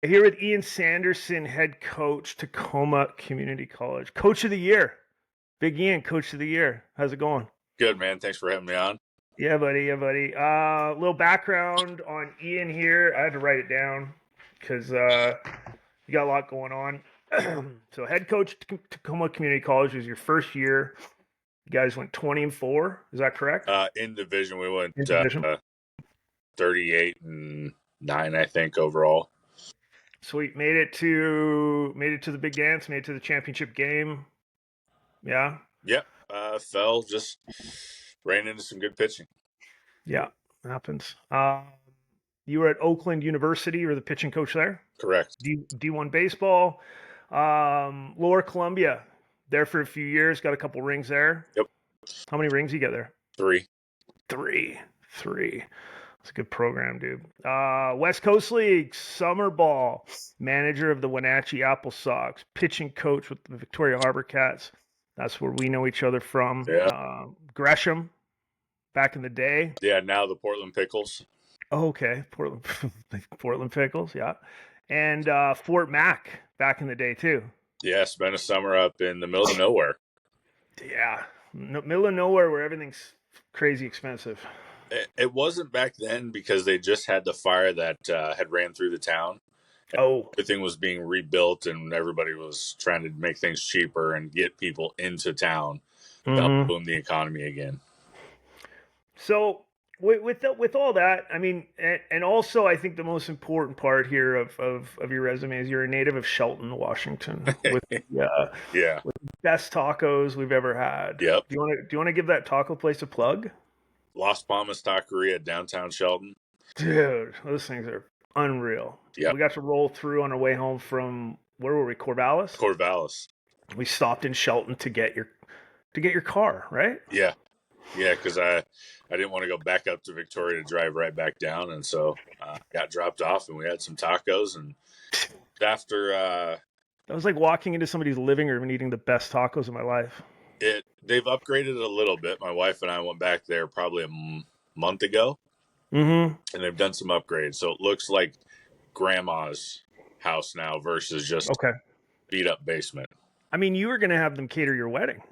Here with Ian Sanderson, head coach, Tacoma Community College. Coach of the year. Big Ian, coach of the year. How's it going? Good, man. Thanks for having me on. Yeah, buddy. Yeah, buddy. Little background on Ian here. I had to write it down because you got a lot going on. So head coach, Tacoma Community College was your first year. You guys went 20-4. Is that correct? In division, we went In division. 38-9, I think, overall. Sweet. Made it to the big dance. Made it to the championship game. Yeah. Yep. Fell, just ran into some good pitching. Yeah, happens. You were at Oakland University. You were the pitching coach there. Correct. D1 baseball. Lower Columbia, there for a few years. Got a couple rings there. Yep. How many rings you get there? 3. It's a good program, dude. West Coast League, summer ball, manager of the Wenatchee Apple Sox, pitching coach with the Victoria Harbor Cats. That's where we know each other from. Yeah. Gresham, back in the day. Yeah, now the Portland Pickles. Oh, okay. Portland Pickles, yeah. And Fort Mac back in the day, too. Yeah, spent a summer up in the middle of nowhere. Yeah, middle of nowhere where everything's crazy expensive. It wasn't back then because they just had the fire that had ran through the town. Oh. Everything was being rebuilt and everybody was trying to make things cheaper and get people into town to help boom the economy again. So with all that, I mean, and also I think the most important part here of your resume is you're a native of Shelton, Washington, with with the best tacos we've ever had. Yep. Do you want to give that taco place a plug? Las Palmas Taqueria, downtown Shelton. Dude, those things are unreal. Yep. We got to roll through on our way home from, where were we? Corvallis. We stopped in Shelton to get your car, right? Yeah, because I didn't want to go back up to Victoria to drive right back down, and so got dropped off, and we had some tacos, and after that was like walking into somebody's living room and eating the best tacos of my life. They've upgraded it a little bit. My wife and I went back there probably a month ago, and they've done some upgrades, so it looks like grandma's house now versus just beat up basement. I mean, you were going to have them cater your wedding.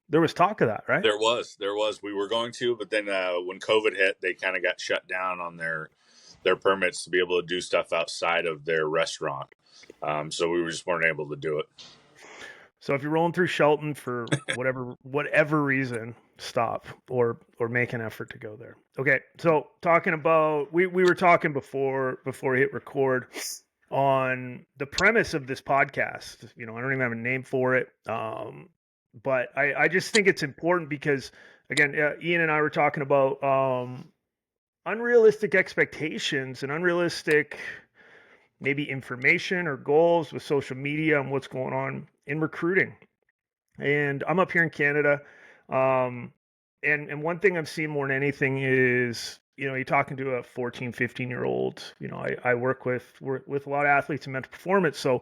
There was talk of that, right? There was. We were going to, but then when COVID hit, they kind of got shut down on their permits to be able to do stuff outside of their restaurant. So we just weren't able to do it. So if you're rolling through Shelton for whatever reason, stop or make an effort to go there. Okay, so talking about we were talking before we hit record on the premise of this podcast. I don't even have a name for it, but I just think it's important because, again, Ian and I were talking about unrealistic expectations and unrealistic maybe information or goals with social media and what's going on in recruiting. And I'm up here in Canada. And one thing I've seen more than anything is, you're talking to a 14, 15-year-old. I work with a lot of athletes in mental performance. So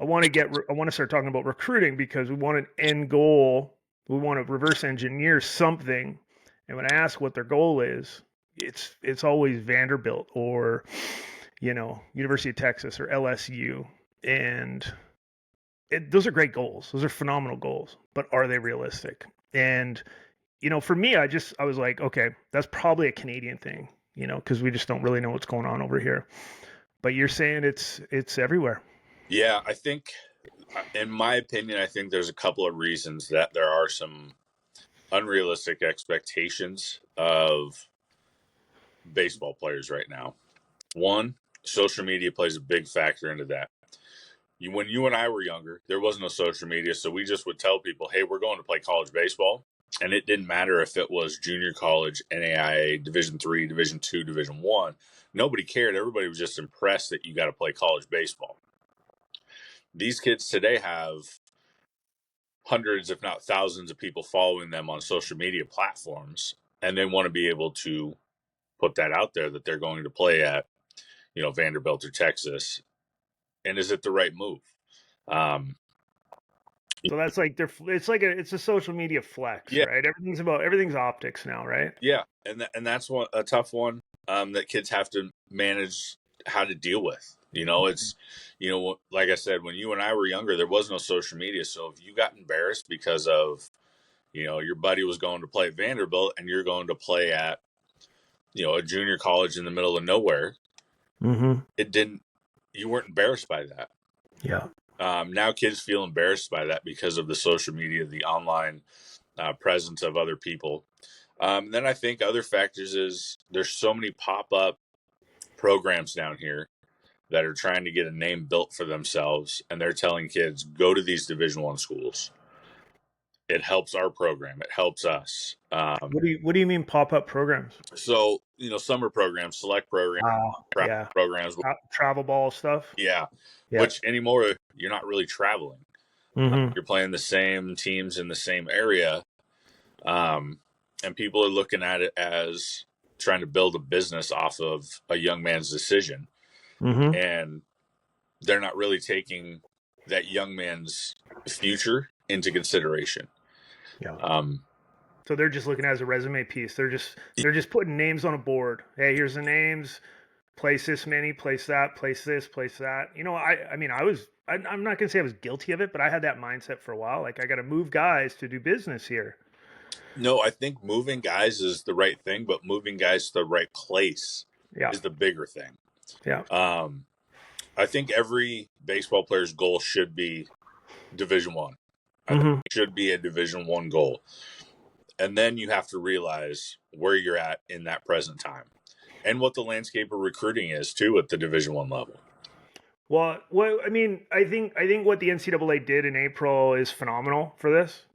I want to start talking about recruiting because we want an end goal. We want to reverse engineer something. And when I ask what their goal is, it's always Vanderbilt or University of Texas or LSU. And those are great goals. Those are phenomenal goals, but are they realistic? And, for me, I was like, okay, that's probably a Canadian thing, because we just don't really know what's going on over here. But you're saying it's everywhere. Yeah, I think, in my opinion, I think there's a couple of reasons that there are some unrealistic expectations of baseball players right now. One, social media plays a big factor into that. When you and I were younger, there was no social media, so we just would tell people, hey, we're going to play college baseball. And it didn't matter if it was junior college, NAIA, Division III, Division II, Division I. Nobody cared. Everybody was just impressed that you got to play college baseball. These kids today have hundreds, if not thousands, of people following them on social media platforms, and they want to be able to put that out there that they're going to play at, Vanderbilt or Texas. And is it the right move? So that's like it's a social media flex, right? Everything's optics now, right? Yeah, and that's a tough one that kids have to manage how to deal with. It's, like I said, when you and I were younger, there was no social media. So if you got embarrassed because of, your buddy was going to play at Vanderbilt and you're going to play at, a junior college in the middle of nowhere, Mm-hmm. you weren't embarrassed by that. Yeah. Now kids feel embarrassed by that because of the social media, the online presence of other people. Then I think other factors is there's so many pop-up programs down here that are trying to get a name built for themselves, and they're telling kids, go to these Division I schools. It helps our program. It helps us. What do you mean pop-up programs? So, summer programs, select programs, Oh, prep yeah. programs. Travel ball stuff. Yeah. Yeah. Which anymore, you're not really traveling. Mm-hmm. You're playing the same teams in the same area. And people are looking at it as trying to build a business off of a young man's decision. Mm-hmm. And they're not really taking that young man's future into consideration. Yeah. Um, So they're just looking at it as a resume piece. They're just putting names on a board. Hey, here's the names. Place this many. Place that. Place this. Place that. I mean, I'm not gonna say I was guilty of it, but I had that mindset for a while. Like I got to move guys to do business here. no, I think moving guys is the right thing, but moving guys to the right place Yeah. is the bigger thing. Yeah. I think every baseball player's goal should be Division One. I think Mm-hmm. it should be a Division One goal. And then you have to realize where you're at in that present time and what the landscape of recruiting is too at the Division One level. Well, I mean, I think what the NCAA did in April is phenomenal for this.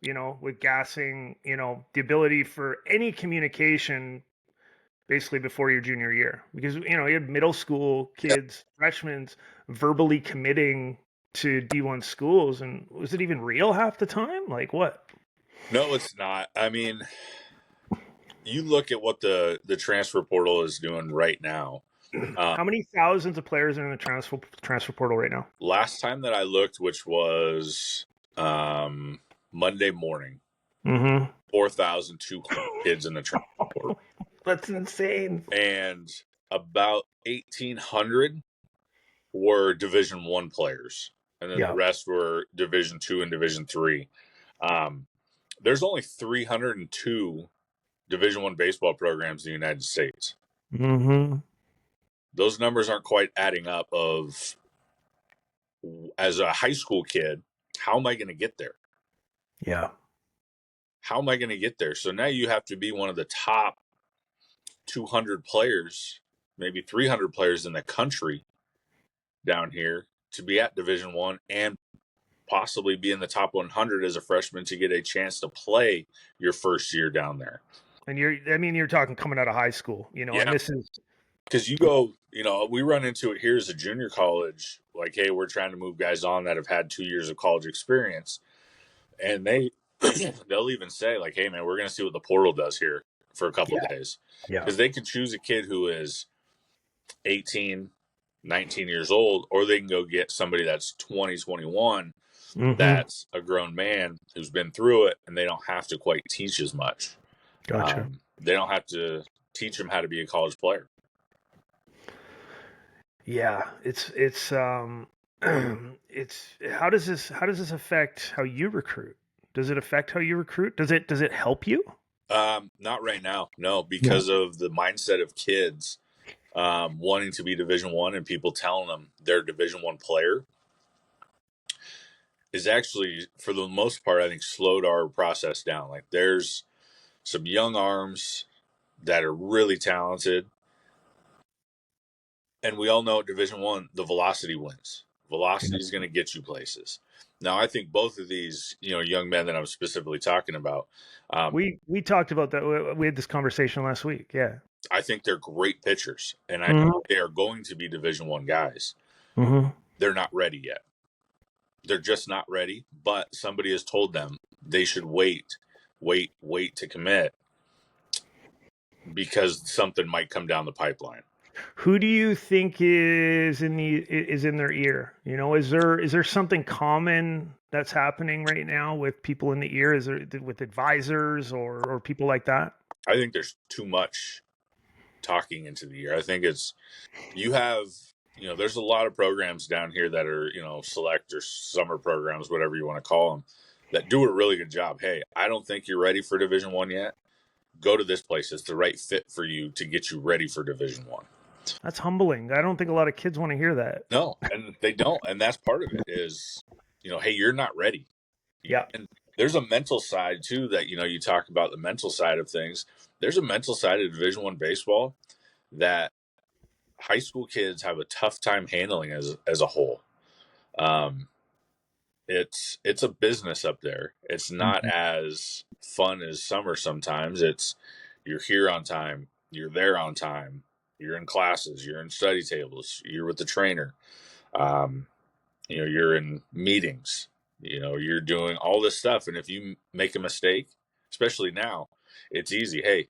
With gassing, the ability for any communication basically before your junior year, because you had middle school kids, freshmen, verbally committing to D1 schools, and was it even real half the time? Like what? No, it's not. I mean, you look at what the transfer portal is doing right now. How many thousands of players are in the transfer portal right now? Last time that I looked, which was Monday morning, Mm-hmm. 4,200 kids in the transfer portal, That's insane. and about 1,800 were Division One players, and then the Yeah. rest were Division Two and Division Three. There's only 302 Division One baseball programs in the United States. Mm-hmm. Those numbers aren't quite adding up. As a high school kid, how am I going to get there? Yeah. How am I going to get there? So now you have to be one of the top 200 players, maybe 300 players in the country down here to be at Division One and possibly be in the top 100 as a freshman to get a chance to play your first year down there. And you're talking coming out of high school, and Yeah, this is, because you go, we run into it here as a junior college. Like, hey, we're trying to move guys on that have had 2 years of college experience, and they'll even say like, hey, man, we're going to see what the portal does here for a couple of yeah, days, yeah. because they can choose a kid who is 18, 19 years old, or they can go get somebody that's 20, 21 Mm-hmm. that's a grown man who's been through it, and they don't have to quite teach as much. Gotcha. They don't have to teach them how to be a college player. Yeah, it's how does this affect how you recruit? Does it affect how you recruit? Does it help you? Not right now, no, Yeah. because of the mindset of kids wanting to be Division One and people telling them they're a Division One player is actually, for the most part, I think slowed our process down. Like, there's some young arms that are really talented, and we all know at Division One, the velocity wins. Velocity is going to get you places. Now, I think both of these, young men that I'm specifically talking about, We talked about that. We had this conversation last week. Yeah. I think they're great pitchers, and I think Mm-hmm. they are going to be Division One guys. Mm-hmm. They're not ready yet. They're just not ready. But somebody has told them they should wait to commit because something might come down the pipeline. Who do you think is in their ear? Is there something common that's happening right now with people in the ear? Is there with advisors or people like that? I think there's too much talking into the ear. I think it's you have there's a lot of programs down here that are, select or summer programs, whatever you want to call them, that do a really good job. Hey, I don't think you're ready for Division One yet. Go to this place. It's the right fit for you to get you ready for Division One. That's humbling. I don't think a lot of kids want to hear that. No, and they don't, and that's part of it is, hey, you're not ready. Yeah. And there's a mental side too that you talk about the mental side of things. There's a mental side of Division One baseball that high school kids have a tough time handling as a whole. It's a business up there. It's not Mhm. as fun as summer sometimes. It's you're here on time, you're there on time, you're in classes, you're in study tables, you're with the trainer. Um, you're in meetings, you're doing all this stuff. And if you make a mistake, especially now, it's easy. Hey,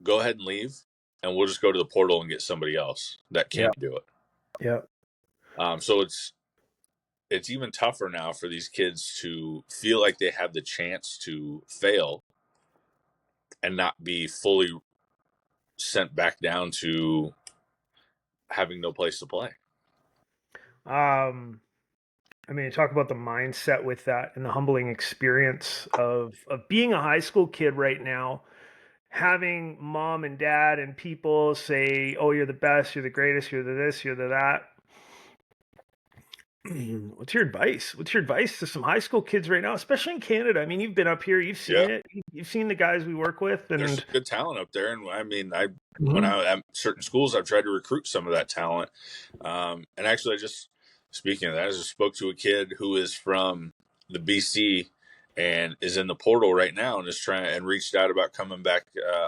go ahead and leave, and we'll just go to the portal and get somebody else that Yeah. can't do it. Yeah. So it's even tougher now for these kids to feel like they have the chance to fail and not be fully sent back down to having no place to play. I mean, talk about the mindset with that and the humbling experience of being a high school kid right now, having mom and dad and people say, "Oh, you're the best, you're the greatest, you're the this, you're the that." What's your advice? What's your advice to some high school kids right now, especially in Canada? I mean, you've been up here, you've seen Yeah, it, you've seen the guys we work with, there's and some good talent up there, and I mean, when Mhm. I at certain schools, I've tried to recruit some of that talent. And actually, I just speaking of that, I just spoke to a kid who is from the BC and is in the portal right now, and is trying and reached out about coming back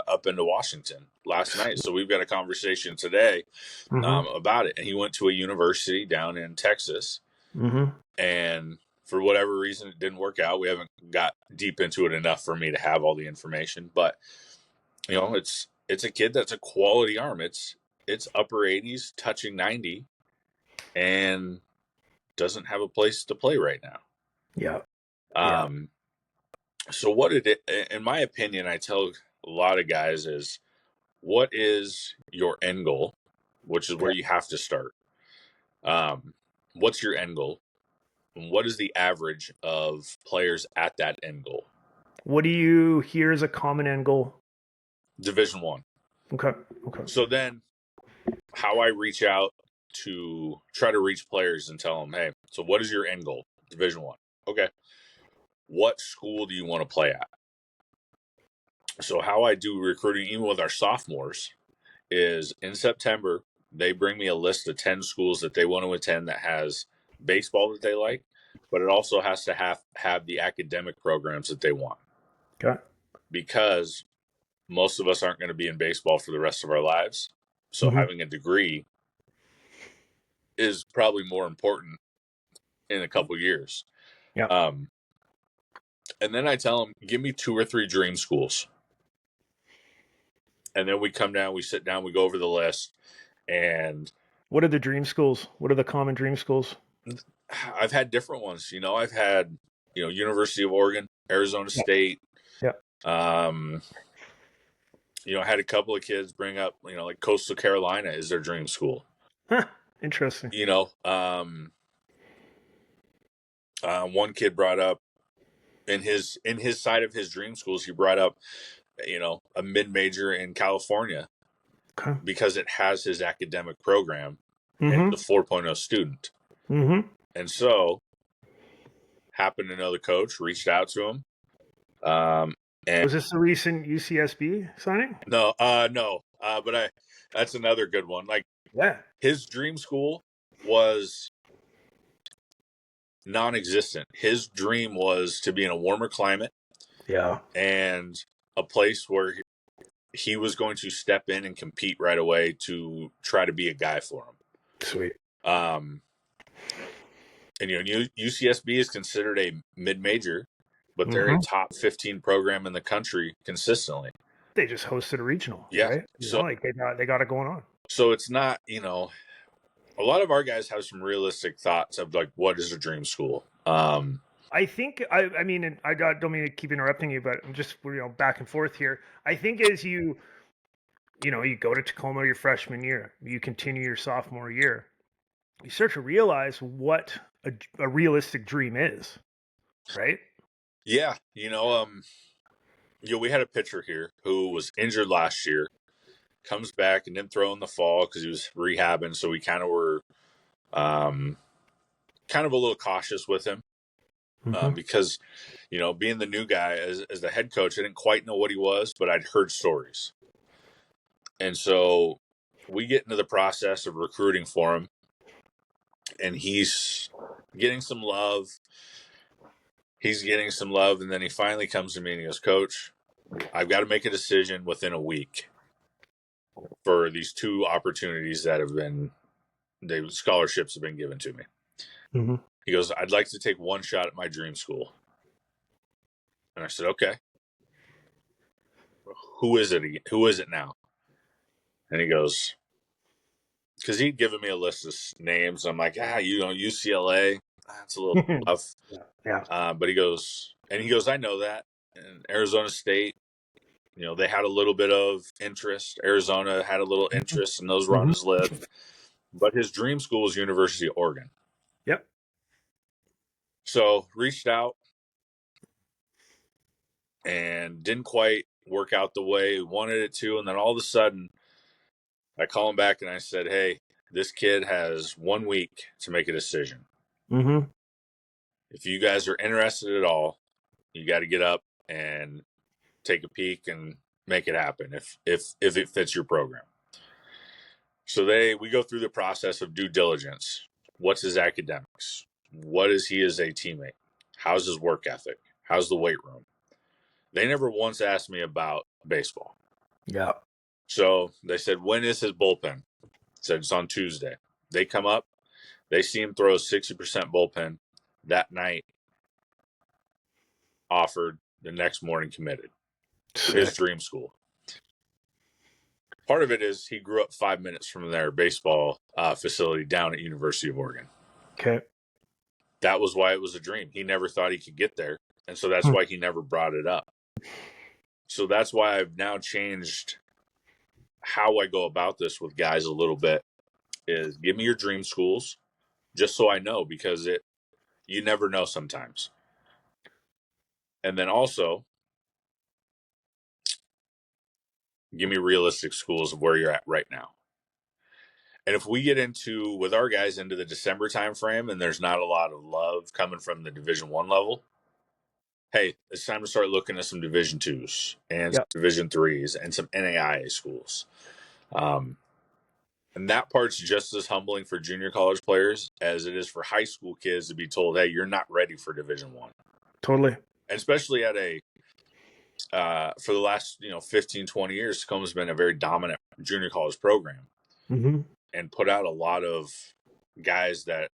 up into Washington last night. So we've got a conversation today Mhm. about it. And he went to a university down in Texas, Mhm. and for whatever reason, it didn't work out. We haven't got deep into it enough for me to have all the information, but it's a kid that's a quality arm. It's upper 80s, touching 90, and doesn't have a place to play right now. Yeah. Yeah. Um, so what did it? In my opinion, I tell a lot of guys is, what is your end goal, which is where Yeah. you have to start. Um, what's your end goal, and what is the average of players at that end goal? What do you hear as a common end goal? Division One. Okay. Okay. So then, how I reach out to try to reach players and tell them, hey, so what is your end goal? Division One. Okay. What school do you want to play at? So how I do recruiting, even with our sophomores, is in September they bring me a list of 10 schools that they want to attend that has baseball that they like, but it also has to have the academic programs that they want, Okay. because most of us aren't going to be in baseball for the rest of our lives. So Mhm. having a degree is probably more important in a couple years. Yeah. Um, and then I tell them, give me 2 or 3 dream schools. And then we come down, we sit down, we go over the list. And What are the dream schools? What are the common dream schools? I've had different ones. I've had, University of Oregon, Arizona Yeah. State. Yeah. Um, I had a couple of kids bring up, like Coastal Carolina is their dream school. Huh. Interesting. One kid brought up in his side of his dream schools, he brought up, a mid major in California Okay. because it has his academic program and Mhm. the 4.0 student. Mhm. And so happened to know the coach, reached out to him. And Was this a recent UCSB signing? no, but that's another good one. Like, Yeah. his dream school was non-existent. His dream was to be in a warmer climate Yeah. and a place where he was going to step in and compete right away to try to be a guy for him. Sweet. Um, and UCSB is considered a mid-major, but they're a Mhm. top 15 program in the country consistently. They just hosted a regional, Yeah. right? So Like they got it going on. it's not, a lot of our guys have some realistic thoughts of like, what is a dream school? I think I mean, and don't mean to keep interrupting you, but I'm just back and forth here. I think as you go to Tacoma your freshman year, you continue your sophomore year. you start to realize what a realistic dream is, right? Yeah, we had a pitcher here who was injured last year, comes back and didn't throw in the fall because he was rehabbing. So we kind of were kind of a little cautious with him because, being the new guy as the head coach, I didn't quite know what he was, but I'd heard stories. And so we get into the process of recruiting for him, and he's getting some love. He's getting some love, and then he finally comes to me and he goes, "Coach, I've got to make a decision within a week for these two opportunities that the scholarships have been given to me." Mm-hmm. He goes, "I'd like to take one shot at my dream school." And I said, "Okay, who is it? Who is it now?" And he goes, because he'd given me a list of names. I'm like, UCLA, that's a little tough. Yeah. But he goes, I know that. And Arizona State, they had a little bit of interest. Arizona had a little interest, and those were on his list. But his dream school is University of Oregon. Yep. So reached out and didn't quite work out the way he wanted it to. And then all of a sudden, I call him back and I said, "Hey, this kid has 1 week to make a decision. Mm-hmm. If you guys are interested at all, you got to get up and take a peek and make it happen if it fits your program." So we go through the process of due diligence. What's his academics? What is he as a teammate? How's his work ethic? How's the weight room? They never once asked me about baseball. Yeah. So they said, "When is his bullpen?" I said, "It's on Tuesday." They come up, they see him throw 60% bullpen that night, offered, the next morning committed to his dream school. Part of it is he grew up 5 minutes from their baseball facility down at University of Oregon. Okay. That was why it was a dream. He never thought he could get there, and so that's why he never brought it up. So that's why I've now changed how I go about this with guys a little bit, is give me your dream schools just so I know, because you never know sometimes. And then also give me realistic schools of where you're at right now. And if we get with our guys into the December timeframe and there's not a lot of love coming from the Division I level, hey, it's time to start looking at some Division IIs and some Division IIIs and some NAIA schools. And that part's just as humbling for junior college players as it is for high school kids to be told, "Hey, you're not ready for Division I." Totally. And especially at for the last 15, 20 years, Tacoma's been a very dominant junior college program, and put out a lot of guys that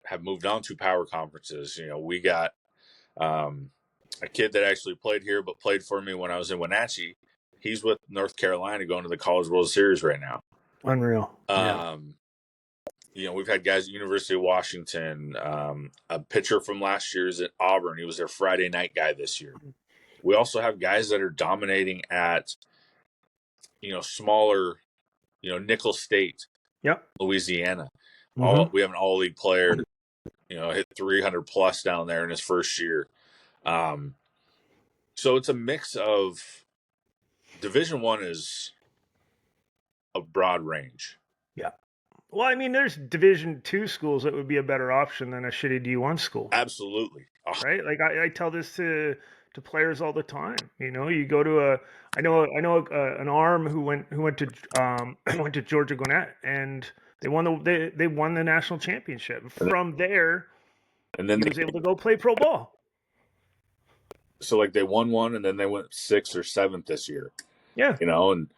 have moved on to power conferences. We got a kid that actually played here, but played for me when I was in Wenatchee. He's with North Carolina going to the College World Series right now. Unreal. We've had guys at University of Washington. A pitcher from last year's at Auburn. He was their Friday night guy this year. We also have guys that are dominating at, smaller, Nickel State, Louisiana. We have an all-league player, hit 300 plus down there in his first year. So it's a mix of Division I is a broad range. Yeah. Well, I mean, there's Division II schools that would be a better option than a shitty D1 school. Absolutely. Right? Like I tell this to players all the time. You go to I know an arm who went to went to Georgia Gwinnett, and they won the national championship. From there, and then he was able to go play pro ball. So they won one, and then they went 6th or 7th this year. Yeah. And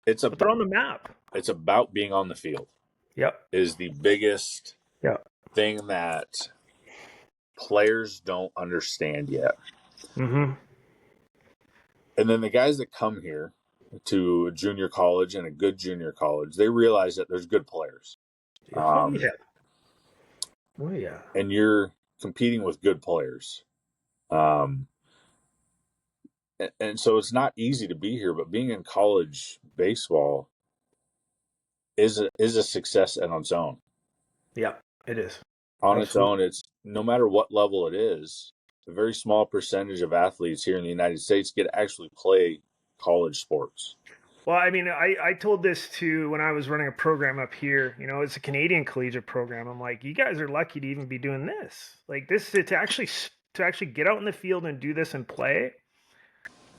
but they're on the map. It's about being on the field. Yep. Is the biggest thing that players don't understand yet. Mm-hmm. And then the guys that come here to a junior college and a good junior college, they realize that there's good players. Oh yeah. And you're competing with good players. And so it's not easy to be here, but being in college baseball is a success on its own. Yeah, it is. On its Absolutely. own. It's no matter what level it is, a very small percentage of athletes here in the United States get to actually play college sports. Well, I mean, I told this to when I was running a program up here. It's a Canadian collegiate program. I'm like, you guys are lucky to even be doing this. Like this to actually get out in the field and do this and play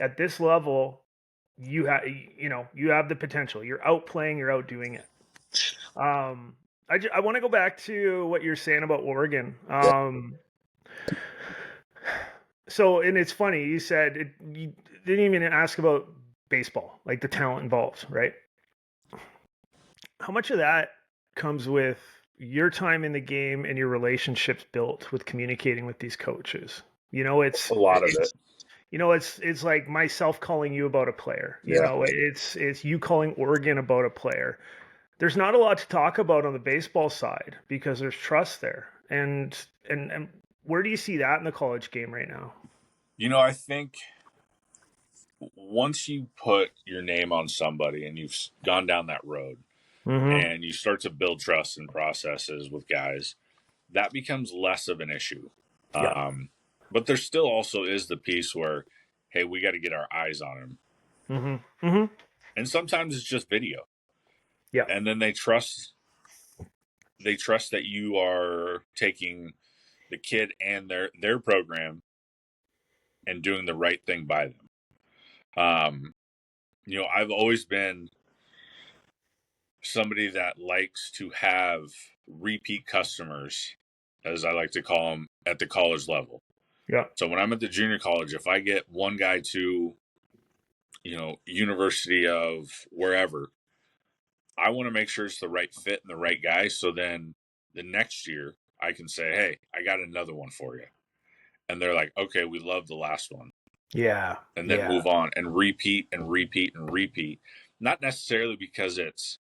at this level. You have the potential. You're out playing. You're out doing it. I want to go back to what you're saying about Oregon. So, and it's funny. You said you didn't even ask about baseball, like the talent involved, right? How much of that comes with your time in the game and your relationships built with communicating with these coaches? You know, A lot of it. it's like myself calling you about a player. Yeah. It's you calling Oregon about a player. There's not a lot to talk about on the baseball side because there's trust there. And where do you see that in the college game right now? I think once you put your name on somebody and you've gone down that road Mm-hmm. and you start to build trust and processes with guys, that becomes less of an issue. Yeah. But there still also is the piece where, hey, we got to get our eyes on him. Mm-hmm. Mm-hmm. And sometimes it's just video. Yeah. And then they trust that you are taking the kid and their program and doing the right thing by them. I've always been somebody that likes to have repeat customers, as I like to call them, at the college level. Yeah. So when I'm at the junior college, if I get one guy to, University of wherever, I want to make sure it's the right fit and the right guy. So then the next year I can say, hey, I got another one for you. And they're like, okay, we love the last one. Yeah. And then Yeah. move on and repeat and repeat and repeat. Not necessarily because It's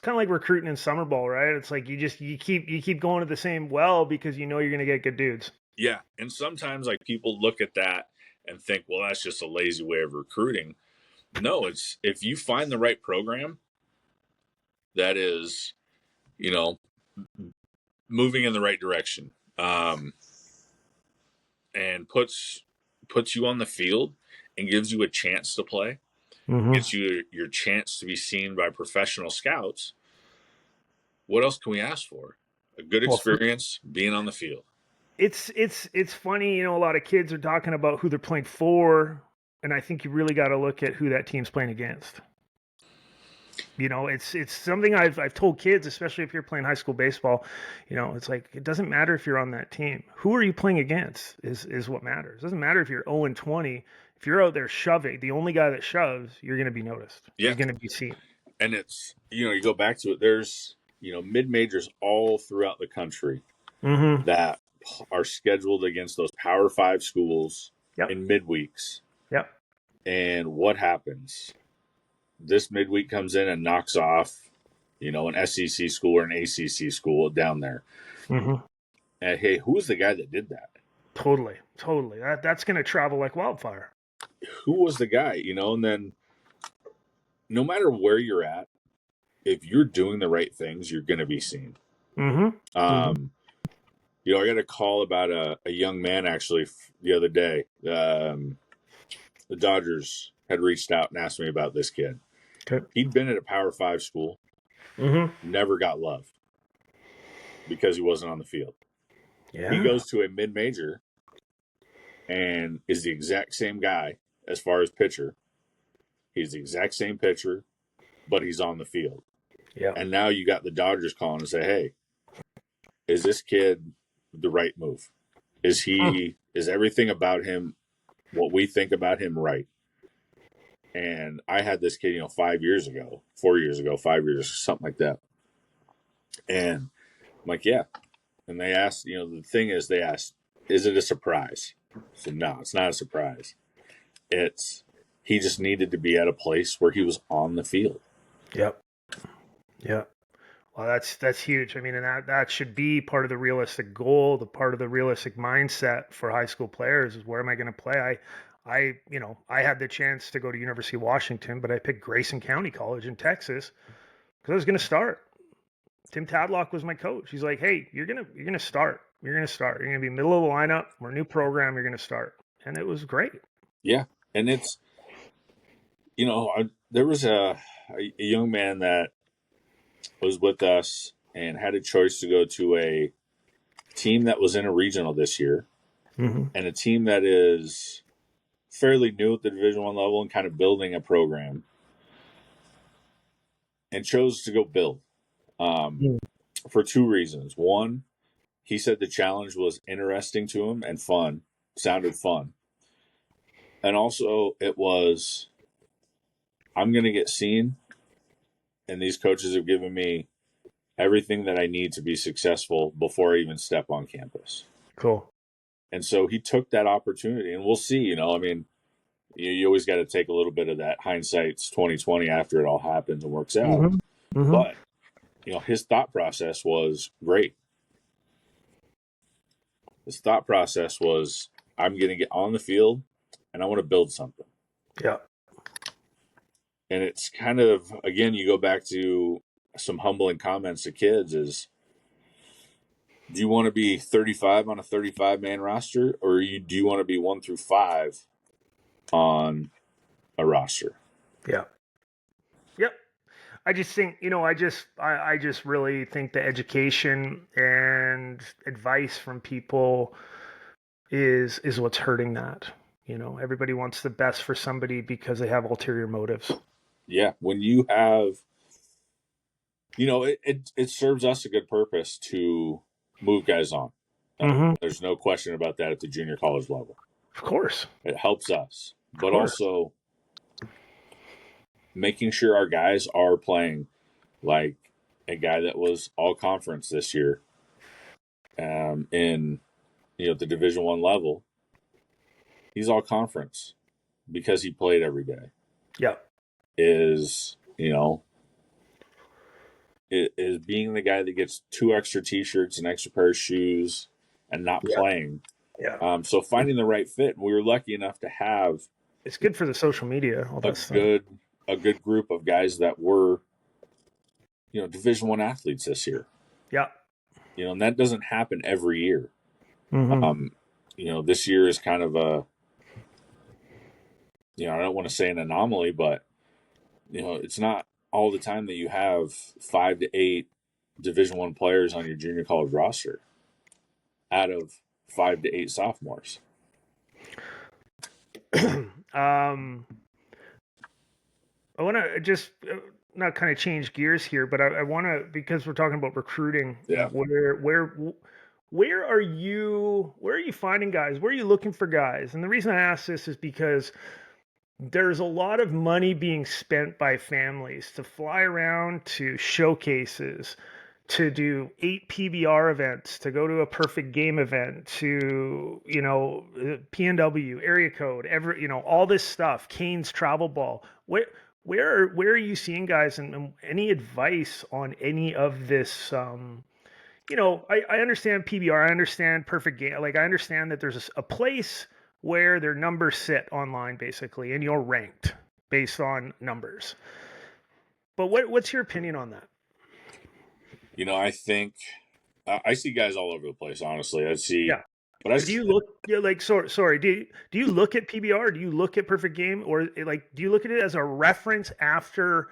kind of like recruiting in summer ball, right? It's like you keep going to the same well because you know you're going to get good dudes. yeah. And sometimes like people look at that and think, well, that's just a lazy way of recruiting. No, it's if you find the right program that is, you know, moving in the right direction, and puts you on the field and gives you a chance to play, Mm-hmm. gets you your chance to be seen by professional scouts. What else can we ask for? A good Well, experience being on the field. it's funny. A lot of kids are talking about who they're playing for, and I think you really got to look at who that team's playing against. It's something I've told kids, especially if you're playing high school baseball. It's like it doesn't matter if you're on that team. Who are you playing against is what matters. It doesn't matter if you're 0-20. If you're out there shoving, the only guy that shoves, you're going to be noticed. Yeah, You're going to be seen. and it's you go back to it. There's mid majors all throughout the country Mm-hmm. that are scheduled against those Power Five schools Yep. in midweeks. Yep. And what happens? This midweek comes in and knocks off, an SEC school or an ACC school down there. Mm-hmm. And hey, who's the guy that did that? Totally. Totally. That's going to travel like wildfire. Who was the guy? And then no matter where you're at, if you're doing the right things, you're going to be seen. Mm-hmm. Mm-hmm. Um, I got a call about a young man actually the other day. The Dodgers had reached out and asked me about this kid. Okay. He'd been at a Power Five school, Mm-hmm. never got love because he wasn't on the field. He Yeah. goes to a mid major and is the exact same guy as far as pitcher. He's the exact same pitcher, but he's on the field. Yeah. And now you got the Dodgers calling and say, hey, is this kid the right move? Is everything about him what we think about him right? And I had this kid, 5 years ago, 4 years ago, 5 years, something like that. And I'm like, yeah. And they asked, the thing is, they asked, is it a surprise? I said, no, it's not a surprise. It's he just needed to be at a place where he was on the field. Yep. Yep. Well, that's huge. I mean, and that should be part of the realistic goal, the part of the realistic mindset for high school players is where am I going to play? I had the chance to go to University of Washington, but I picked Grayson County College in Texas because I was going to start. Tim Tadlock was my coach. He's like, hey, you're gonna start. You're gonna be middle of the lineup. We're a new program. You're gonna start, and it was great. Yeah, and it's there was a young man that was with us and had a choice to go to a team that was in a regional this year, Mm-hmm. and a team that is fairly new at the Division I level and kind of building a program, and chose to go build for two reasons. One, he said the challenge was interesting to him and fun, sounded fun. And also, it was, I'm going to get seen, and these coaches have given me everything that I need to be successful before I even step on campus. Cool. And so he took that opportunity, and we'll see. I mean, you always got to take a little bit of that hindsight's 2020 after it all happens and works out. Mm-hmm. Mm-hmm. But his thought process was great. His thought process was, I'm going to get on the field and I want to build something. Yeah. And it's kind of, again, you go back to some humbling comments to kids is, do you want to be 35 on a 35-man roster, or do you want to be 1 through 5 on a roster? Yeah. Yep. I just think, I just really think the education and advice from people is what's hurting that. Everybody wants the best for somebody because they have ulterior motives. Yeah. When you have, it serves us a good purpose to move guys on. Mm-hmm. There's no question about that at the junior college level. Of course. It helps us, but course. also making sure our guys are playing like a guy that was all conference this year in the Division I level. He's all conference because he played every day. Yeah. Is being the guy that gets 2 extra t-shirts, an extra pair of shoes, and not playing. Yeah. So finding the right fit. We were lucky enough to have, it's good for the social media, all that stuff. A good group of guys that were Division I athletes this year. Yeah. And that doesn't happen every year. Mm-hmm. This year is kind of a, I don't want to say an anomaly, but it's not all the time that you have 5 to 8 Division I players on your junior college roster out of 5 to 8 sophomores. I want to just not kind of change gears here, but I want to, because we're talking about recruiting. Yeah. Where are you finding guys? Where are you looking for guys? And the reason I ask this is because there's a lot of money being spent by families to fly around to showcases, to do 8 PBR events, to go to a perfect game event, to, PNW, area code, all this stuff, Canes travel ball. Where are you seeing guys, and any advice on any of this? I understand PBR, I understand perfect game. Like, I understand that there's a place where their numbers sit online, basically, and you're ranked based on numbers. But what's your opinion on that? I think I see guys all over the place. Honestly, I see. Yeah. But do you look sorry? Do you look at PBR? Do you look at perfect game, or do you look at it as a reference after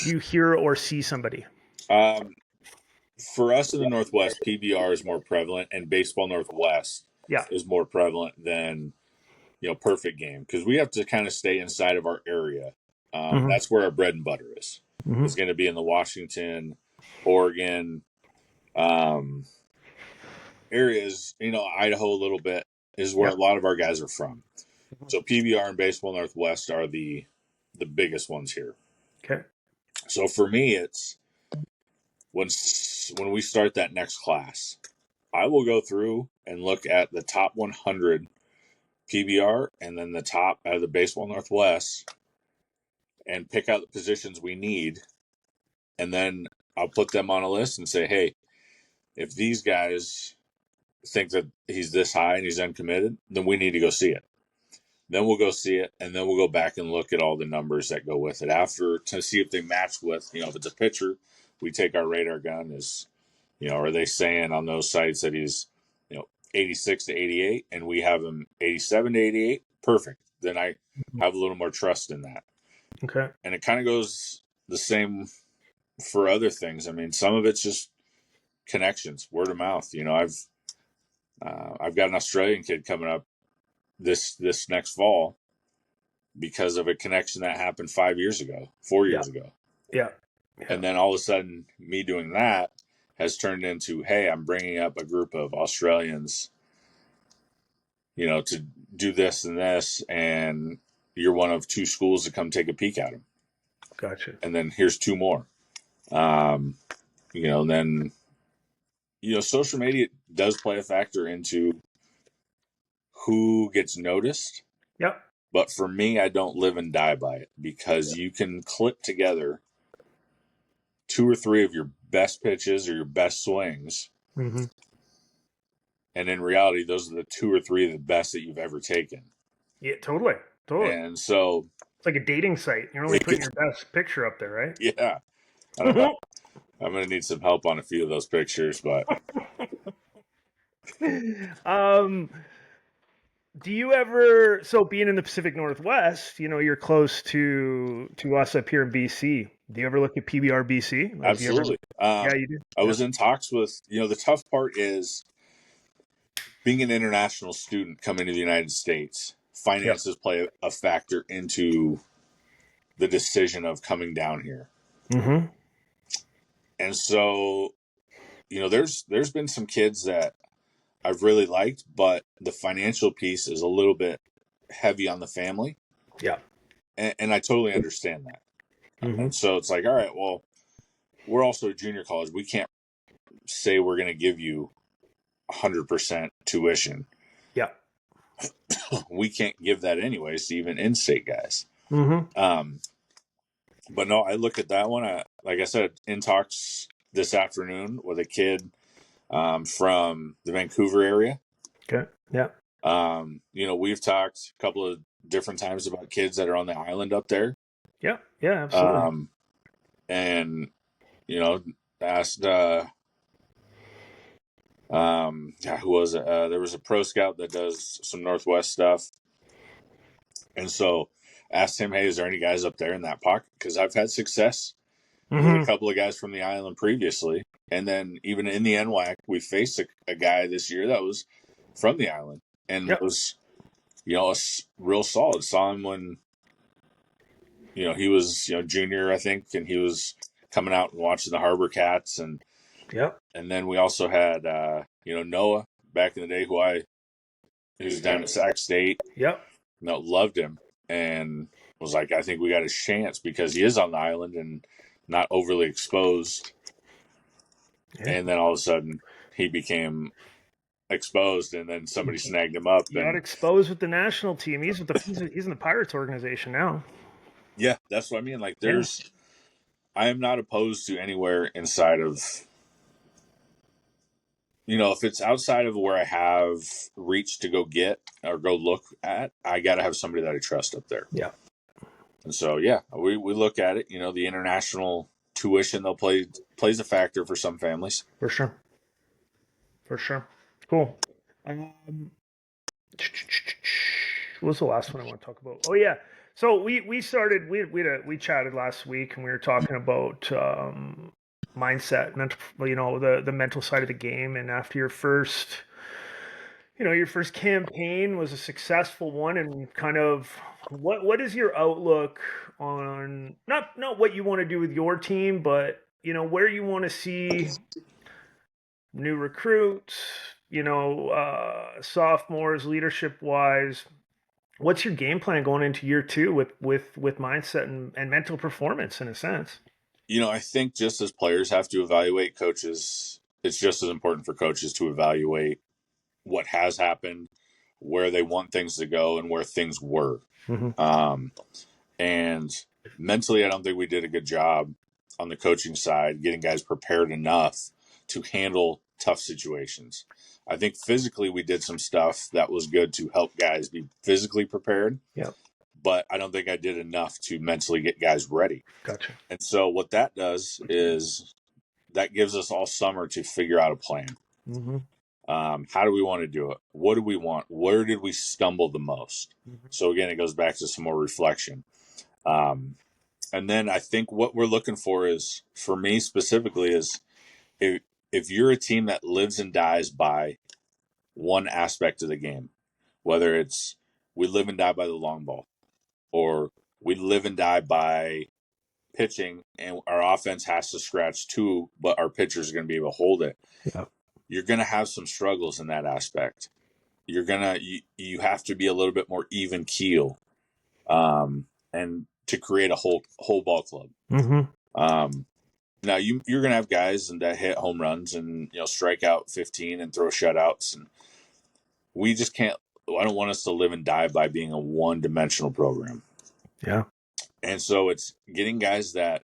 you hear or see somebody? For us in the Northwest, PBR is more prevalent, and Baseball Northwest is more prevalent than perfect game, because we have to kind of stay inside of our area. That's where our bread and butter is. Mm-hmm. It's going to be in the Washington, Oregon areas. Idaho a little bit is where a lot of our guys are from. So PBR and Baseball Northwest are the biggest ones here. Okay. So for me, it's when we start that next class, I will go through and look at the top 100 PBR and then the top out of the Baseball Northwest and pick out the positions we need. And then I'll put them on a list and say, hey, if these guys think that he's this high and he's uncommitted, then we need to go see it. Then we'll go see it, and then we'll go back and look at all the numbers that go with it after to see if they match with, if it's a pitcher, we take our radar gun, is, are they saying on those sites that he's, 86 to 88 and we have him 87 to 88? Perfect. Then I have a little more trust in that. Okay. And it kind of goes the same for other things. I mean, some of it's just connections, word of mouth. I've got an Australian kid coming up this next fall because of a connection that happened 5 years ago, 4 years ago. Yeah. And then all of a sudden, me doing that has turned into, hey, I'm bringing up a group of Australians, to do this and this, and you're one of 2 schools to come take a peek at them. Gotcha. And then here's 2 more. And then, social media does play a factor into who gets noticed. Yep. But for me, I don't live and die by it, because you can clip together 2 or 3 of your best pitches or your best swings. Mm-hmm. And in reality, those are the 2 or 3 of the best that you've ever taken. Yeah, totally. And so it's like a dating site. You're only putting your best picture up there, right? Yeah. I don't know. I'm going to need some help on a few of those pictures, but do you ever, so being in the Pacific Northwest, you're close to us up here in BC. Do you ever look at PBR BC? Like, absolutely. Yeah, you do. I was in talks with, the tough part is being an international student coming to the United States. Finances play a factor into the decision of coming down here. Mm-hmm. And so, there's been some kids that I've really liked, but the financial piece is a little bit heavy on the family. Yeah. And I totally understand that. Mm-hmm. And so it's like, all right, well, we're also a junior college. We can't say we're going to give you 100% tuition. Yeah. We can't give that anyways to even in-state guys. Mm-hmm. But no, I look at that one. Like I said, in talks this afternoon with a kid from the Vancouver area. Okay. Yeah. We've talked a couple of different times about kids that are on the island up there. Yeah. Yeah, absolutely. And, asked, who was it? There was a pro scout that does some Northwest stuff. And so asked him, hey, is there any guys up there in that pocket? Because I've had success with a couple of guys from the island previously. And then even in the NWAC, we faced a guy this year that was from the island and was, a real solid. Saw him when, he was, junior, I think, and he was coming out and watching the Harbor Cats. And then we also had, Noah back in the day, who was down at Sac State. Loved him and was like, I think we got a chance because he is on the island and not overly exposed. And then all of a sudden he became exposed, and then somebody snagged him up. He got exposed with the national team. He's in the Pirates organization now. Yeah, that's what I mean. Like, I am not opposed to anywhere inside of, if it's outside of where I have reach to go get or go look at, I got to have somebody that I trust up there. Yeah. And so, we look at it, the international tuition plays a factor for some families. For sure. Cool. What was the last one I want to talk about? Oh yeah. So we chatted last week and we were talking about mindset, mental, the mental side of the game. And after your first campaign was a successful one, and kind of what is your outlook on not what you want to do with your team, but where you want to see new recruits, sophomores, leadership wise. What's your game plan going into year 2 with mindset and mental performance in a sense? I think just as players have to evaluate coaches, it's just as important for coaches to evaluate what has happened, where they want things to go, and where things were. Mm-hmm. And mentally, I don't think we did a good job on the coaching side, getting guys prepared enough to handle tough situations. I think physically we did some stuff that was good to help guys be physically prepared. Yeah. But I don't think I did enough to mentally get guys ready. Gotcha. And so what that does is that gives us all summer to figure out a plan. Mm-hmm. How do we want to do it? What do we want? Where did we stumble the most? Mm-hmm. So again, it goes back to some more reflection. And then I think what we're looking for is, for me specifically, is if you're a team that lives and dies by one aspect of the game, whether it's we live and die by the long ball, or we live and die by pitching and our offense has to scratch too, but our pitchers are going to be able to hold it. Yeah. You're going to have some struggles in that aspect. You have to be a little bit more even keel, and to create a whole ball club. Mm-hmm. Now you're going to have guys that hit home runs and strike out 15 and throw shutouts, and we just can't. I don't want us to live and die by being a one-dimensional program. Yeah. And so it's getting guys that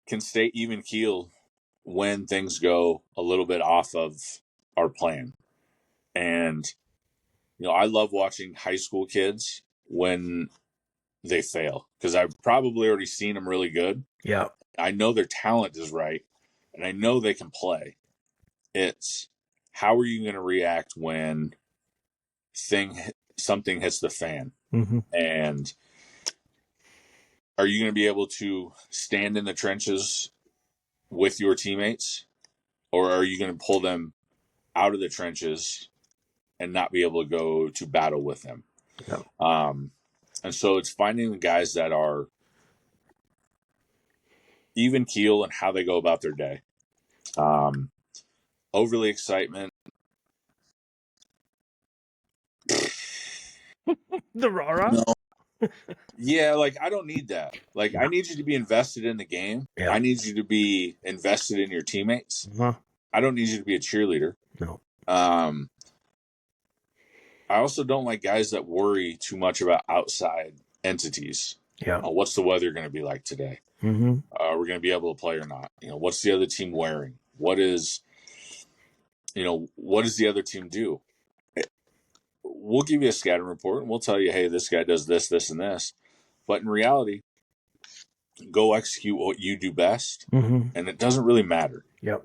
can stay even keel when things go a little bit off of our plan. And I love watching high school kids when they fail, because I've probably already seen them really good. Yeah. I know their talent is right, and I know they can play. It's how are you going to react when something hits the fan? Mm-hmm. And are you going to be able to stand in the trenches with your teammates, or are you going to pull them out of the trenches and not be able to go to battle with them? Yeah. And so it's finding the guys that are even keel and how they go about their day. Overly excitement. The rah-rah? No. Yeah, I don't need that. I need you to be invested in the game. Yeah. I need you to be invested in your teammates. Uh-huh. I don't need you to be a cheerleader. No. I also don't like guys that worry too much about outside entities. Yeah. What's the weather going to be like today? Mm-hmm. Are we going to be able to play or not? What's the other team wearing? What does the other team do? We'll give you a scouting report and we'll tell you, hey, this guy does this, this, and this. But in reality, go execute what you do best, Mm-hmm. and it doesn't really matter. Yep.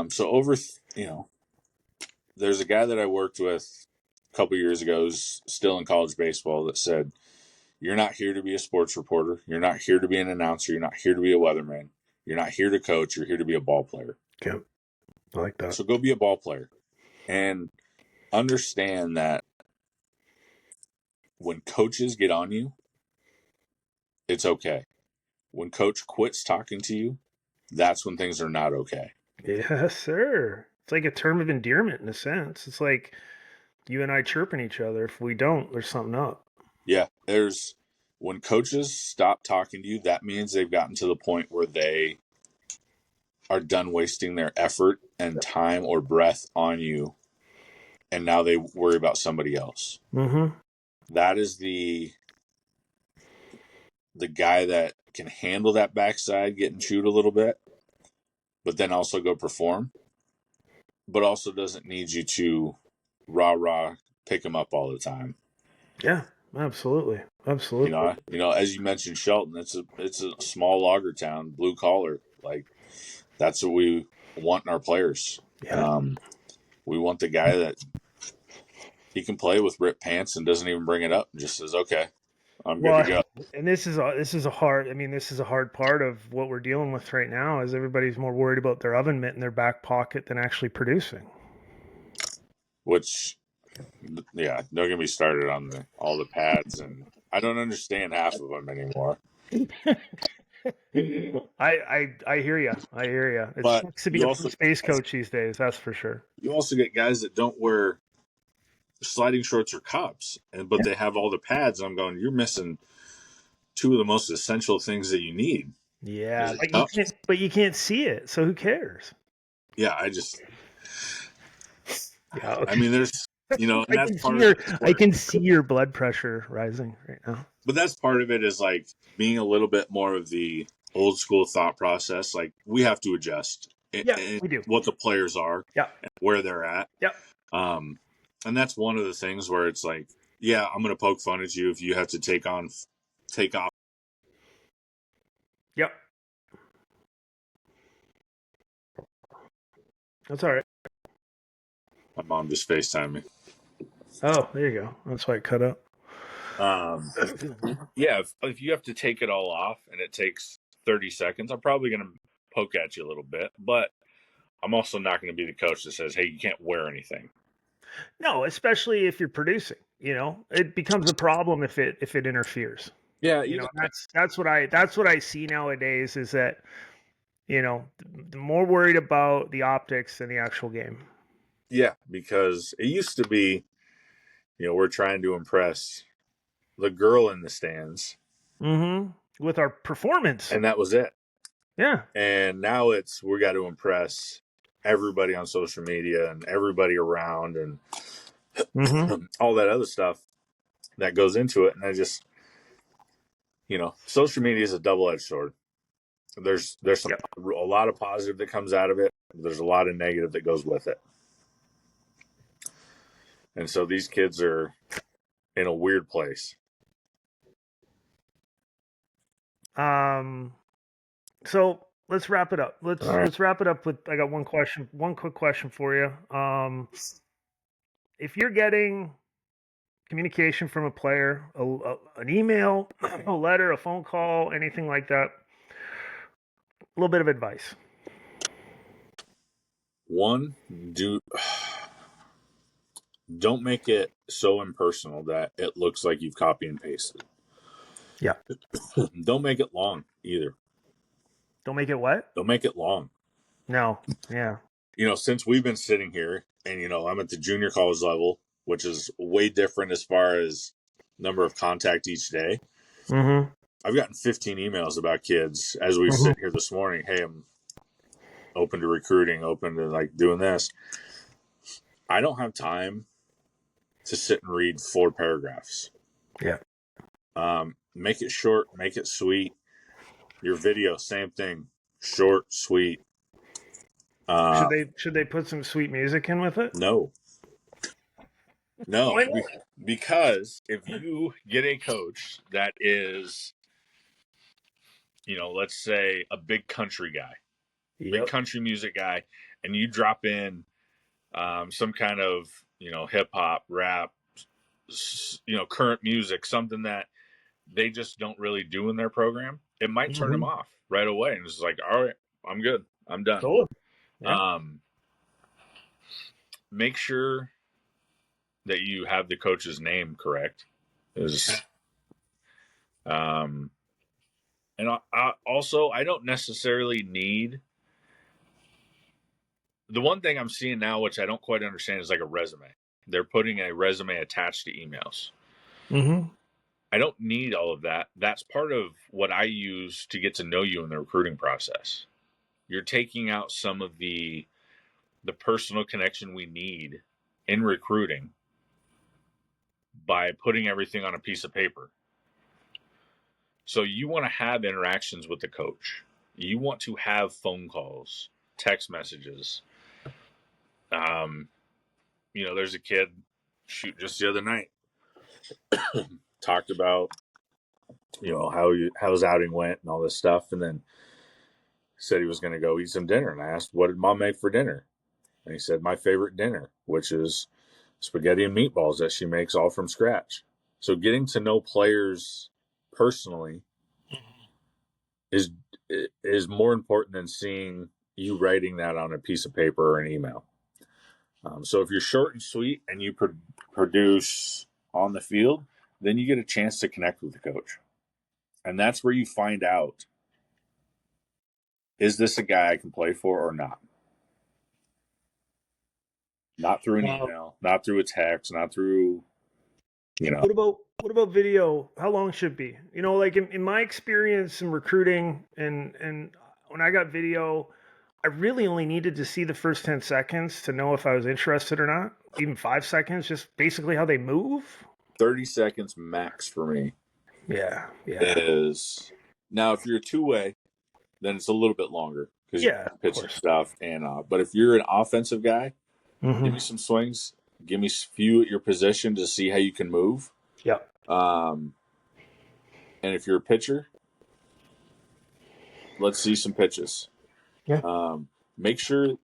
So there's a guy that I worked with a couple years ago who's still in college baseball that said, you're not here to be a sports reporter. You're not here to be an announcer. You're not here to be a weatherman. You're not here to coach. You're here to be a ball player. Okay. I like that. So go be a ball player and understand that when coaches get on you, it's okay. When coach quits talking to you, that's when things are not okay. Yes, sir. It's like a term of endearment in a sense. It's like you and I chirping each other. If we don't, there's something up. Yeah, when coaches stop talking to you, that means they've gotten to the point where they are done wasting their effort and time or breath on you, and now they worry about somebody else. Mm-hmm. That is the guy that can handle that backside getting chewed a little bit, but then also go perform, but also doesn't need you to rah pick him up all the time. Yeah, absolutely. As you mentioned, Shelton, it's a small logger town, blue collar. That's what we want in our players. Yeah. We want the guy that he can play with ripped pants and doesn't even bring it up and just says, okay, I'm good to go. And this is a hard part of what we're dealing with right now, is everybody's more worried about their oven mitt in their back pocket than actually producing. Which, yeah, don't get me started on all the pads, and I don't understand half of them anymore. I hear you. It But sucks to be a space coach these days, that's for sure. You also get guys that don't wear sliding shorts or cups, but they have all the pads. I'm going, you're missing two of the most essential things that you need. Yeah, but you can't see it, so who cares? Yeah, yeah. I mean, there's, and that's part of it. I can see your blood pressure rising right now. But that's part of it, is being a little bit more of the old school thought process. We have to adjust. We do. What the players are. Yeah. And where they're at. Yeah. And that's one of the things where it's I'm going to poke fun at you if you have to take off. Yep. That's all right. My mom just FaceTimed me. Oh, there you go. That's why it cut out. Yeah, if you have to take it all off and it takes 30 seconds, I'm probably going to poke at you a little bit, but I'm also not going to be the coach that says, hey, you can't wear anything. No, especially if you're producing, it becomes a problem if it interferes. Yeah, That's what I see nowadays is that, the more worried about the optics than the actual game. yeah, because it used to be, we're trying to impress the girl in the stands, With our performance. and that was it. Yeah. And now we got to impress everybody on social media and everybody around and all that other stuff that goes into it. And I just, social media is a double-edged sword. There's a lot of positive that comes out of it. There's a lot of negative that goes with it. And so these kids are in a weird place. So let's wrap it up. Let's wrap it up with, I got one quick question for you. If you're getting communication from a player, an email, a letter, a phone call, anything like that, a little bit of advice. One, don't make it so impersonal that it looks like you've copy and pasted. Yeah. Don't make it long either. Don't make it what? Don't make it long. No. Yeah. Since we've been sitting here and, I'm at the junior college level, which is way different as far as number of contact each day. I've gotten 15 emails about kids as we sit here this morning. Hey, I'm open to recruiting, open to like doing this. I don't have time to sit and read 4 paragraphs. Yeah. Make it short, make it sweet. Your video, same thing. Short, sweet. Should they put some sweet music in with it? No. Because if you get a coach that is, let's say a big country guy, big country music guy, and you drop in some kind of, hip hop, rap, current music, something that they just don't really do in their program, it might turn them off right away. And it's like, all right, I'm good. I'm done. Cool. Yeah. Make sure that you have the coach's name correct. And I don't necessarily need. The one thing I'm seeing now, which I don't quite understand, is like a resume. They're putting a resume attached to emails. I don't need all of that. That's part of what I use to get to know you in the recruiting process. You're taking out some of the personal connection we need in recruiting by putting everything on a piece of paper. So you want to have interactions with the coach. You want to have phone calls, text messages. There's a kid, just the other night, talked about, how his outing went and all this stuff, and then said he was going to go eat some dinner. And I asked, what did mom make for dinner? And he said, my favorite dinner, which is spaghetti and meatballs that she makes all from scratch. So getting to know players personally is more important than seeing you writing that on a piece of paper or an email. So if you're short and sweet and you produce on the field, then you get a chance to connect with the coach. And that's where you find out, is this a guy I can play for or not? Not through an email, not through a text, not through, What about video? How long should it be? Like in my experience in recruiting and when I got video, I really only needed to see the first 10 seconds to know if I was interested or not. Even 5 seconds, just basically how they move. 30 seconds max for me. Yeah. Is now if you're a two-way, then it's a little bit longer because you pitch and stuff. And but if you're an offensive guy, give me some swings, give me a few at your position to see how you can move. Yeah. And if you're a pitcher, let's see some pitches. Yeah. Make sure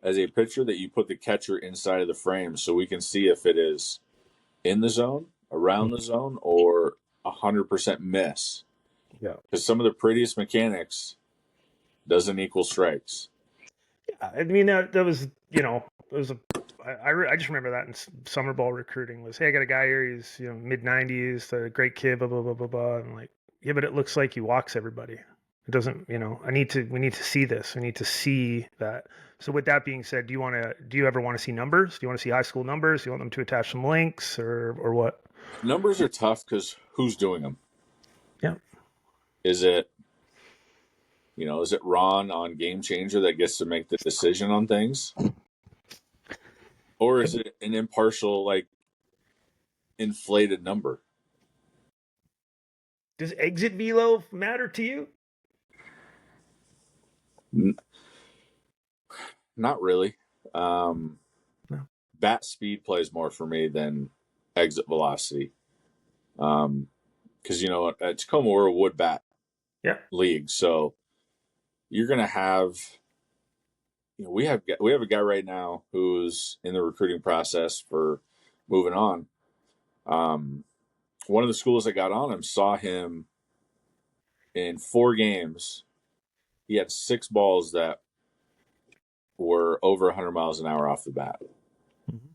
as a pitcher that you put the catcher inside of the frame so we can see if it is in the zone, around the zone, or 100% miss. Yeah. Because some of the prettiest mechanics doesn't equal strikes. I mean, that was, it was I just remember that in summer ball recruiting was, hey, I got a guy here, he's, mid 90s, a great kid, blah, blah, blah, blah, blah. And like, yeah, but it looks like he walks everybody. It doesn't, we need to see this. We need to see that. So with that being said, do you ever want to see numbers? Do you want to see high school numbers? Do you want them to attach some links or what? Numbers are tough because who's doing them? Yeah. Is it Ron on Game Changer that gets to make the decision on things? Or is it an impartial, like, inflated number? Does exit velo matter to you? Not really. No. Bat speed plays more for me than exit velocity. Because, at Tacoma, we're a wood bat league. So you're going to have, we have a guy right now who's in the recruiting process for moving on. One of the schools that got on him saw him in 4 games. He had 6 balls that were over 100 miles an hour off the bat. Mm-hmm.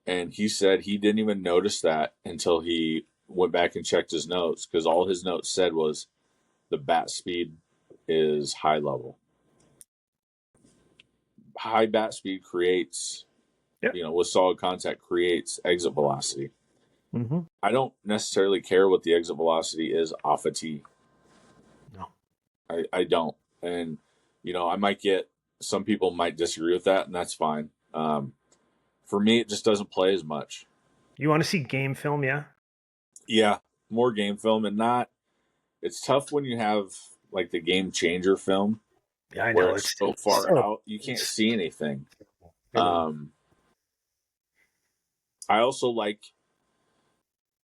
And he said he didn't even notice that until he went back and checked his notes, because all his notes said was the bat speed is high level. High bat speed creates, with solid contact, creates exit velocity. Mm-hmm. I don't necessarily care what the exit velocity is off a tee. No. I don't. And, I might get, some people might disagree with that, and that's fine. For me, it just doesn't play as much. You want to see game film, yeah? Yeah, more game film, and it's tough when you have, like, the Game Changer film. Yeah, I know. Where it's so far out, you can't see anything. I also like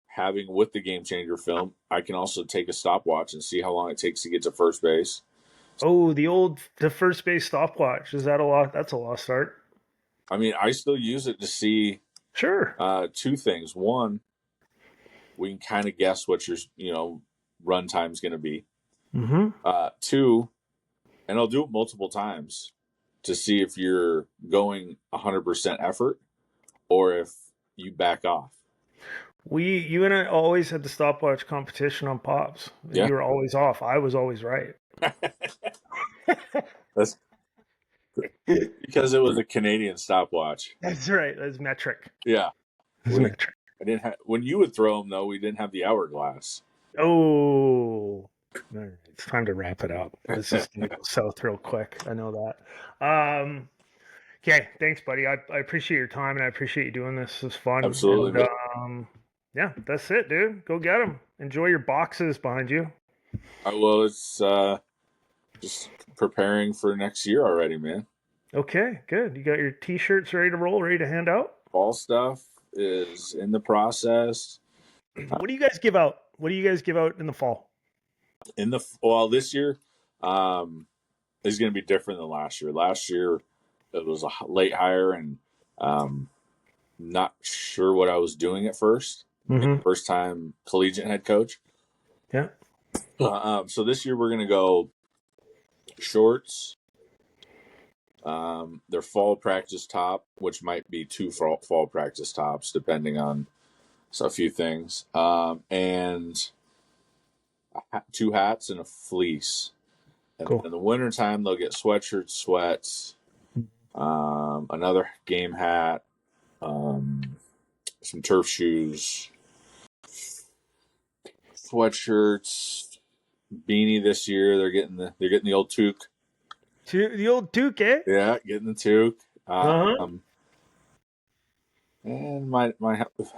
having, with the Game Changer film, I can also take a stopwatch and see how long it takes to get to first base. Oh, the first base stopwatch. Is that a lot? That's a lost art. I mean, I still use it to see 2 things. One, we can kind of guess what your run time is going to be. Mm-hmm. 2, and I'll do it multiple times to see if you're going 100% effort or if you back off. You and I always had the stopwatch competition on Pops. Yeah. You were always off. I was always right. That's because it was a Canadian stopwatch. That's right. That's metric. Yeah. Metric. I didn't have, when you would throw them, though, we didn't have the hourglass. Oh. All right. It's time to wrap it up. This is going to go south real quick. I know that. Okay. Thanks, buddy. I appreciate your time, and I appreciate you doing this. This is fun. Absolutely. And, yeah, that's it, dude. Go get them. Enjoy your boxes behind you. Well, it's just preparing for next year already, man. Okay, good. You got your T-shirts ready to roll, ready to hand out? Fall stuff is in the process. What do you guys give out? What do you guys give out in the fall? This year is going to be different than last year. Last year, it was a late hire, and not sure what I was doing at first. Mm-hmm. First time collegiate head coach. Yeah. So this year we're going to go shorts. Their fall practice top, which might be 2 fall practice tops, depending on a few things. And 2 hats and a fleece. And cool. In the wintertime, they'll get sweatshirts, sweats, another game hat, some turf shoes, sweatshirts, beanie this year. They're getting the old toque. The old toque, eh? Yeah, getting the toque. And might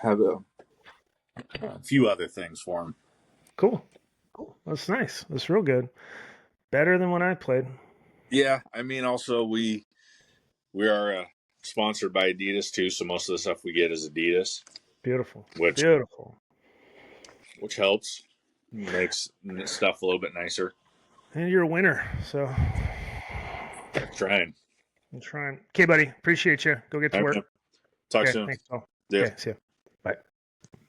have a few other things for them. Cool. That's nice. That's real good. Better than when I played. Yeah, I mean, also we are sponsored by Adidas too, so most of the stuff we get is Adidas. Beautiful. Which helps, makes stuff a little bit nicer. And you're a winner, so trying. I'm trying. Okay, buddy. Appreciate you. Go get to All right, work. man. Talk Okay. soon. Thanks, Paul. Yeah. Okay. See ya. Bye.